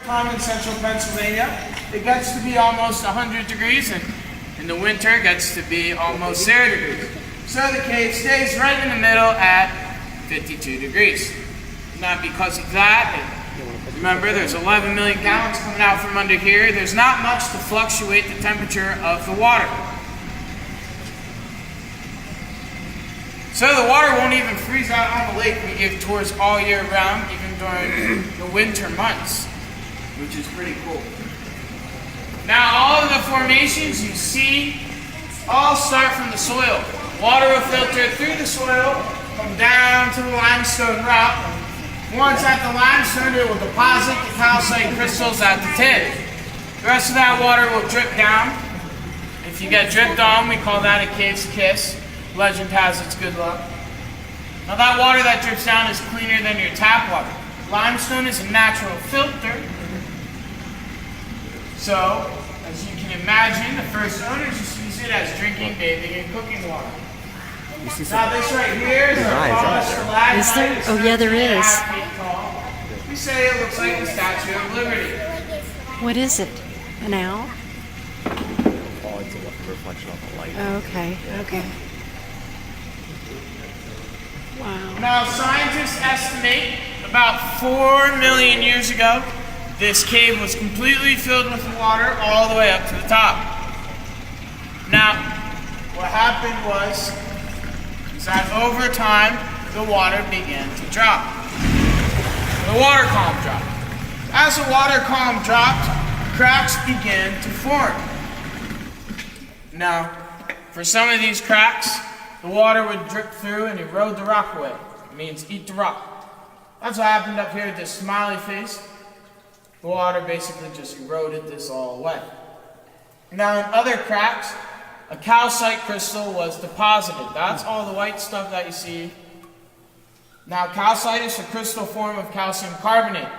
time in central Pennsylvania, it gets to be almost 100 degrees, and in the winter it gets to be almost 0 degrees. So the cave stays right in the middle at 52 degrees. Now because of that, remember there's 11 million gallons coming out from under here, there's not much to fluctuate the temperature of the water. So the water won't even freeze out on the lake. We give tours all year round, even during the winter months, which is pretty cool. Now all of the formations you see all start from the soil. Water will filter through the soil, come down to the limestone rock. Once at the limestone, it will deposit the calcite crystals at the tip. The rest of that water will drip down. If you get dripped on, we call that a cave's kiss. Legend has its good luck. Now that water that drips down is cleaner than your tap water. Limestone is a natural filter. So, as you can imagine, the first owners just use it as drinking, bathing, and cooking water. Now this right here is our polished stalagmite. Is there? Oh yeah, there is. We say it looks like the Statue of Liberty. What is it? An owl? Oh, it's a reflection of the light. Okay, okay. Wow. Now scientists estimate about 4 million years ago, this cave was completely filled with water all the way up to the top. Now, what happened was that over time, the water began to drop. The water column dropped. As the water column dropped, cracks began to form. Now, for some of these cracks, the water would drip through and erode the rock away. It means eat the rock. That's what happened up here with this smiley face. The water basically just eroded this all away. Now in other cracks, a calcite crystal was deposited. That's all the white stuff that you see. Now calcite is a crystal form of calcium carbonate.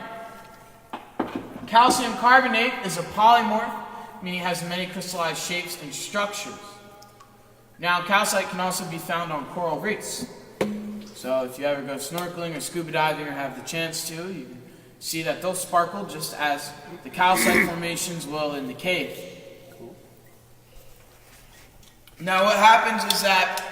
Calcium carbonate is a polymorph, meaning it has many crystallized shapes and structures. Now calcite can also be found on coral reefs. So if you ever go snorkeling or scuba diving or have the chance to, you can see that they'll sparkle just as the calcite formations will in the cave. Now what happens is that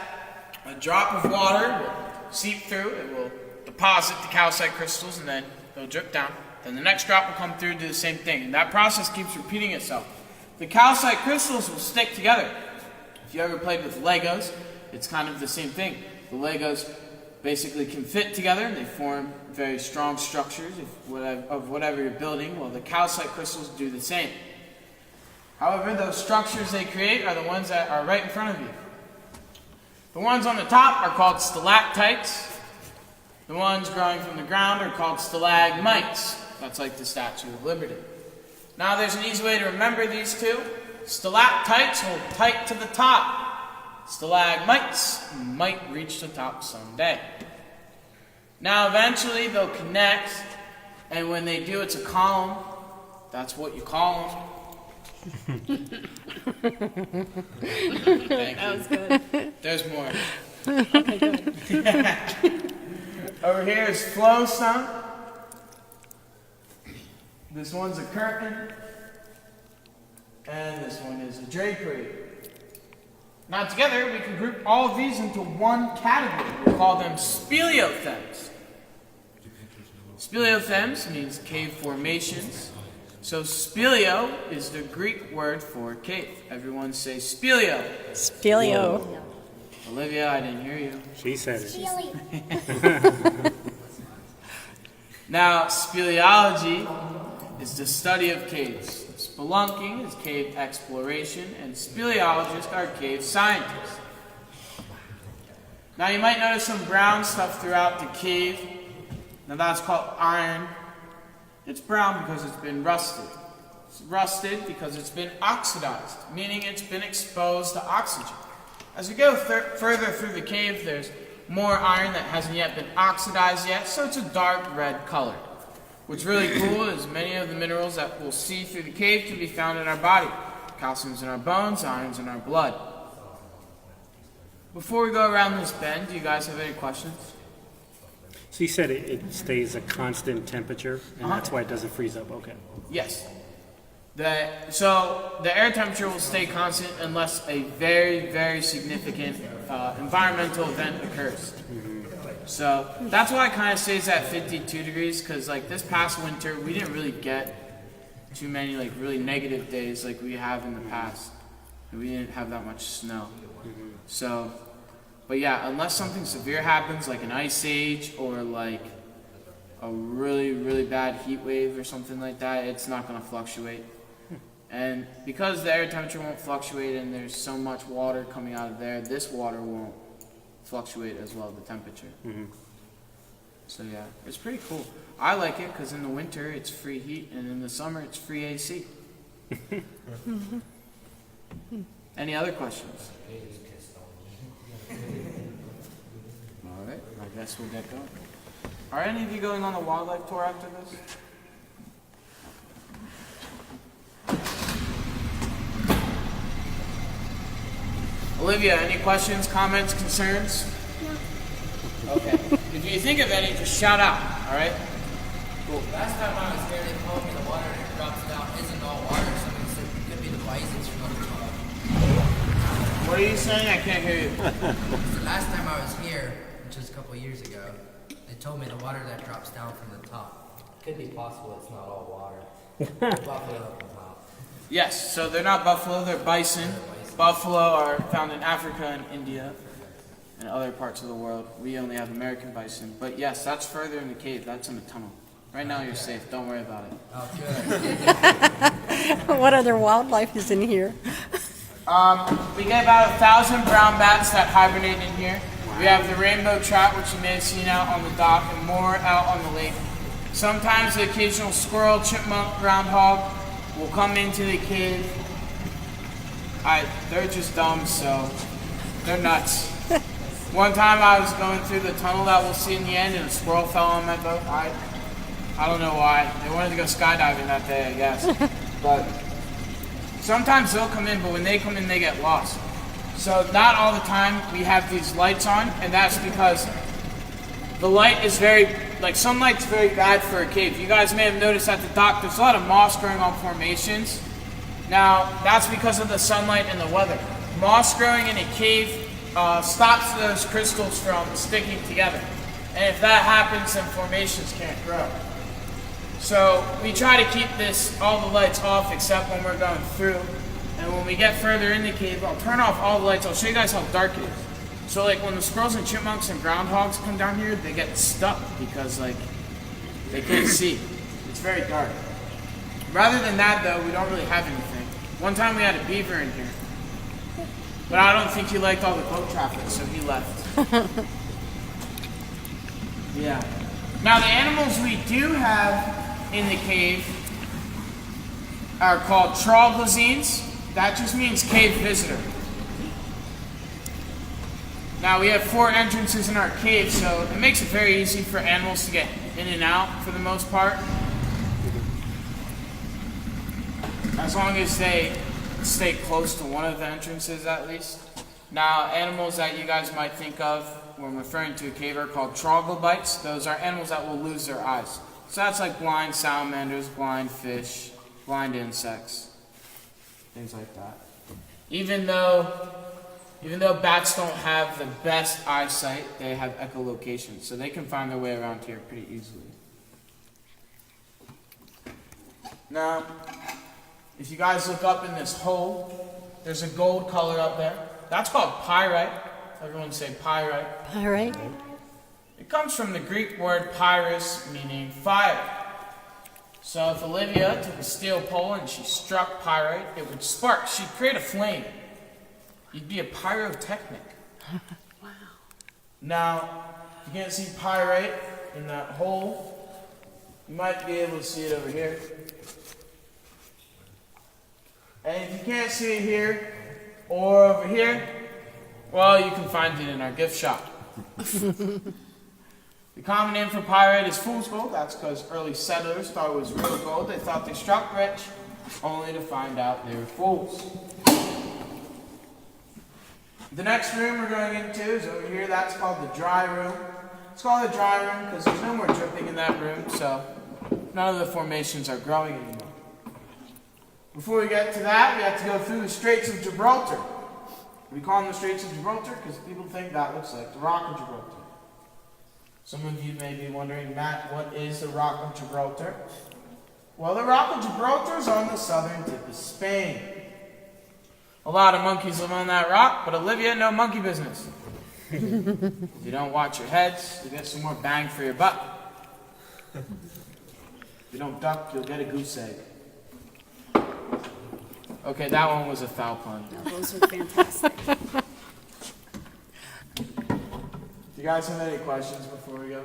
a drop of water will seep through, it will deposit the calcite crystals, and then they'll drip down. Then the next drop will come through and do the same thing. And that process keeps repeating itself. The calcite crystals will stick together. If you ever played with Legos, it's kind of the same thing. The Legos basically can fit together and they form very strong structures of whatever you're building. Well, the calcite crystals do the same. However, those structures they create are the ones that are right in front of you. The ones on the top are called stalactites. The ones growing from the ground are called stalagmites. That's like the Statue of Liberty. Now there's an easy way to remember these two. Stalactites hold tight to the top. Stalagmites might reach the top someday. Now eventually they'll connect, and when they do, it's a column. That's what you call them. Thank That you. was good. There's more. Okay, good. Over here is flowstone. This one's a curtain. And this one is a drapery. Now together we can group all of these into one category. We call them speleothems. Speleothems means cave formations. So speleo is the Greek word for cave. Everyone say speleo. Speleo. Olivia, I didn't hear you. She said it. Now, speleology is the study of caves. Spelunking is cave exploration, and speleologists are cave scientists. Now, you might notice some brown stuff throughout the cave. Now, that's called iron. It's brown because it's been rusted. It's rusted because it's been oxidized, meaning it's been exposed to oxygen. As we go further through the cave, there's more iron that hasn't yet been oxidized yet, so it's a dark red color. What's really cool is many of the minerals that we'll see through the cave can be found in our body. Calcium's in our bones, iron's in our blood. Before we go around this bend, do you guys have any questions? So you said it stays a constant temperature, and that's why it doesn't freeze up. Okay. Yes. So the air temperature will stay constant unless a very, very significant environmental event occurs. So that's why it kind of stays at 52 degrees, because like this past winter, we didn't really get too many like really negative days like we have in the past. We didn't have that much snow. So, but yeah, unless something severe happens, like an ice age or like a really, really bad heat wave or something like that, it's not going to fluctuate. And because the air temperature won't fluctuate and there's so much water coming out of there, this water won't fluctuate as well, the temperature. So yeah, it's pretty cool. I like it because in the winter it's free heat and in the summer it's free AC. Any other questions? Alright, I guess we'll get going. Are any of you going on the wildlife tour after this? Olivia, any questions, comments, concerns? No. Okay. If you think of any, just shout out, alright? Cool. Last time I was here, they told me the water that drops down isn't all water. Somebody said it could be the bisons from the top. What are you saying? I can't hear you. The last time I was here, which was a couple of years ago, they told me the water that drops down from the top. Could be possible it's not all water. Buffalo up the top. Yes, so they're not buffalo, they're bison. Buffalo are found in Africa and India and other parts of the world. We only have American bison. But yes, that's further in the cave. That's in the tunnel. Right now you're safe. Don't worry about it. Oh, good. What other wildlife is in here? We get about 1,000 brown bats that hibernate in here. We have the rainbow trout, which you may have seen out on the dock, and more out on the lake. Sometimes the occasional squirrel, chipmunk, groundhog will come into the cave. They're just dumb, so they're nuts. One time I was going through the tunnel that we'll see in the end, and a squirrel fell on my boat. I don't know why. They wanted to go skydiving that day, I guess. But sometimes they'll come in, but when they come in, they get lost. So not all the time we have these lights on, and that's because the light is sunlight's very bad for a cave. You guys may have noticed at the dock, there's a lot of moss growing on formations. Now, that's because of the sunlight and the weather. Moss growing in a cave stops those crystals from sticking together. And if that happens, then formations can't grow. So we try to keep all the lights off except when we're going through. And when we get further in the cave, I'll turn off all the lights. I'll show you guys how dark it is. So like when the squirrels and chipmunks and groundhogs come down here, they get stuck because they can't see. It's very dark. Rather than that though, we don't really have anything. One time we had a beaver in here. But I don't think he liked all the boat traffic, so he left. Yeah. Now the animals we do have in the cave are called troglodytes. That just means cave visitor. Now we have 4 entrances in our cave, so it makes it very easy for animals to get in and out for the most part. As long as they stay close to one of the entrances at least. Now animals that you guys might think of when referring to a cave are called troglodytes. Those are animals that will lose their eyes. So that's like blind salamanders, blind fish, blind insects, things like that. Even though bats don't have the best eyesight, they have echolocation, so they can find their way around here pretty easily. Now, if you guys look up in this hole, there's a gold color up there. That's called pyrite. Everyone say pyrite. Pyrite? It comes from the Greek word pyrus, meaning fire. So if Olivia took a steel pole and she struck pyrite, it would spark. She'd create a flame. You'd be a pyrotechnic. Wow. Now, if you can't see pyrite in that hole, you might be able to see it over here. And if you can't see it here or over here, well, you can find it in our gift shop. The common name for pyrite is fool's gold. That's because early settlers thought it was real gold. They thought they struck rich, only to find out they were fools. The next room we're going into is over here. That's called the dry room. It's called a dry room because there's no more dripping in that room, so none of the formations are growing anymore. Before we get to that, we have to go through the Straits of Gibraltar. We call them the Straits of Gibraltar because people think that looks like the Rock of Gibraltar. Some of you may be wondering, Matt, what is the Rock of Gibraltar? Well, the Rock of Gibraltar is on the southern tip of Spain. A lot of monkeys live on that rock, but Olivia, no monkey business. If you don't watch your heads, you'll get some more bang for your buck. If you don't duck, you'll get a goose egg. Okay, that one was a foul pun. No, those are fantastic. Do you guys have any questions before we go?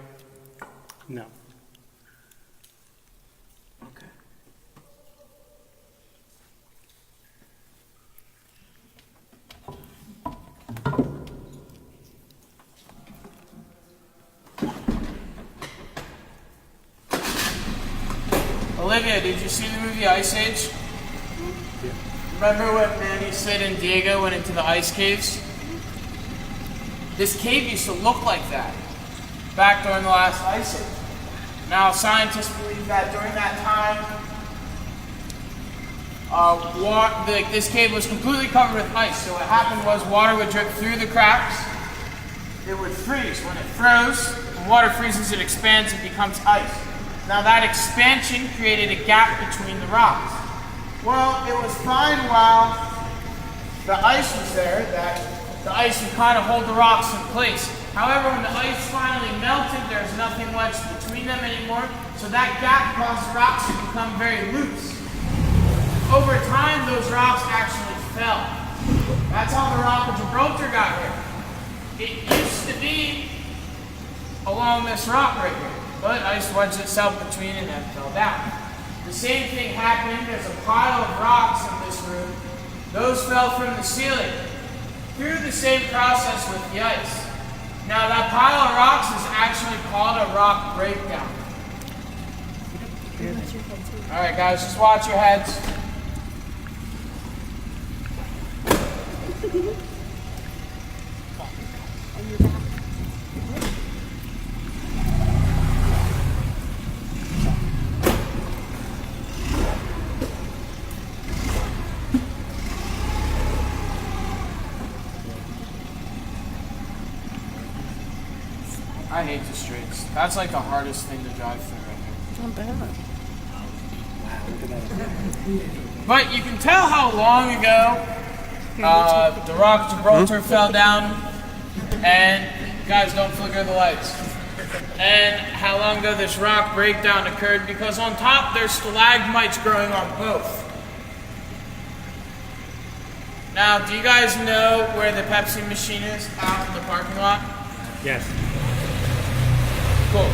No. Okay. Olivia, did you see the movie Ice Age? Yeah. Remember when Manny, Sid, and Diego went into the ice caves? This cave used to look like that back during the last ice age. Now, scientists believe that during that time, this cave was completely covered with ice. So what happened was water would drip through the cracks. It would freeze. When it froze, when water freezes, it expands and becomes ice. Now that expansion created a gap between the rocks. Well, it was fine while the ice was there, that the ice would kind of hold the rocks in place. However, when the ice finally melted, there's nothing much between them anymore, so that gap caused the rocks to become very loose. Over time, those rocks actually fell. That's how the Rock of Gibraltar got here. It used to be along this rock right here, but ice wedged itself between and then fell down. The same thing happened. There's a pile of rocks in this room. Those fell from the ceiling through the same process with the ice. Now that pile of rocks is actually called a rock breakdown. Alright guys, just watch your heads. I hate the Straits. That's like the hardest thing to drive through right here. Not bad. But you can tell how long ago the Rock of Gibraltar fell down, and guys, don't flicker the lights. And how long ago this rock breakdown occurred, because on top there's stalagmites growing on both. Now, do you guys know where the Pepsi machine is out in the parking lot? Yes. Cool.